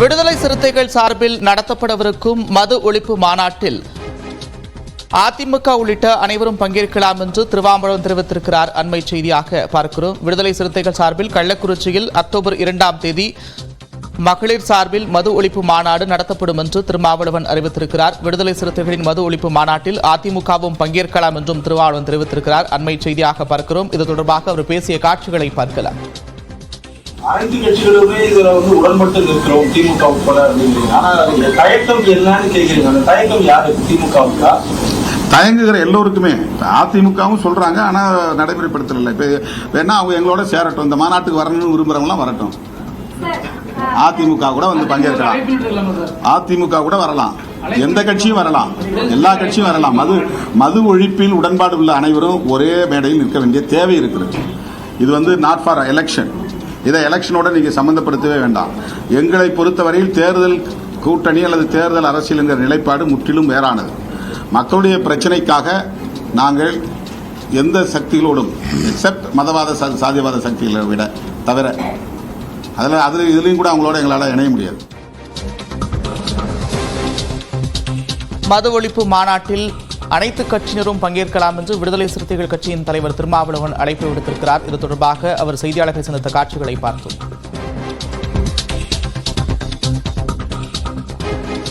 விடுதலை சிறுத்தைகள் சார்பில் நடத்தப்படவிருக்கும் மது ஒழிப்பு மாநாட்டில் அதிமுக உள்ளிட்ட அனைவரும் பங்கேற்கலாம் என்று திருமாவளவன் தெரிவித்திருக்கிறார். அண்மை செய்தியாக பார்க்கிறோம். விடுதலை சிறுத்தைகள் சார்பில் கள்ளக்குறிச்சியில் அக்டோபர் 2ஆம் தேதி மகளிர் சார்பில் மது ஒழிப்பு மாநாடு நடத்தப்படும் என்று திருமாவளவன் அறிவித்திருக்கிறார். விடுதலை சிறுத்தைகளின் மது ஒழிப்பு மாநாட்டில் அதிமுகவும் பங்கேற்கலாம் என்றும் திருமாவளவன் தெரிவித்திருக்கிறார். அண்மை செய்தியாக பார்க்கிறோம். இது தொடர்பாக அவர் பேசிய காட்சிகளை பார்க்கலாம். அனைத்து கட்சிகளுமே இதுல உடன்பட்டு நிற்கிறோம் திமுக உட்பட அப்படிங்கிறீங்க. ஆனா தயக்கம் என்னன்னு கேட்கிறீங்க. அந்த தயக்கம் யாரு? திமுகவுக்கா? தயங்குகிற எல்லோருக்குமே அதிமுகவும் சொல்றாங்க, ஆனா நடைமுறைப்படுத்தல. இப்ப வேணா அவங்க எங்களோட சேரட்டும், இந்த மாநாட்டுக்கு வரணும்னு விரும்புறவங்களாம் வரட்டும். அதிமுக கூட வந்து பங்கேற்கலாம், அதிமுக கூட வரலாம், எந்த கட்சியும் வரலாம், எல்லா கட்சியும் வரலாம். மது ஒழிப்பில் உடன்பாடு உள்ள அனைவரும் ஒரே மேடையில் நிற்க வேண்டிய தேவை இருக்கிறது. இது நாட் ஃபார் எலெக்ஷன். இதை எலெக்ஷனோட நீங்க சம்பந்தப்படுத்தவே வேண்டாம். எங்களை பொறுத்தவரையில் தேர்தல் கூட்டணி அல்லது தேர்தல் அரசியல் என்கிற நிலைப்பாடு முற்றிலும் வேறானது. மக்களுடைய பிரச்சனைக்காக நாங்கள் எந்த சக்திகளோடும் எக்ஸப்ட் மதவாத சாதியவாத சக்திகளை விட தவிர இதுலையும் கூட அவங்களோட எங்களால் இணைய முடியாது. மது ஒழிப்பு மாநாட்டில் அனைத்து கட்சியினரும் பங்கேற்கலாம் என்று விடுதலை சிறுத்தைகள் கட்சியின் தலைவர் திருமாவளவன் அழைப்பு விடுத்திருக்கிறார். இது தொடர்பாக அவர் செய்தியாளர்கள் சந்தித்த காட்சிகளை பார்த்தோம்.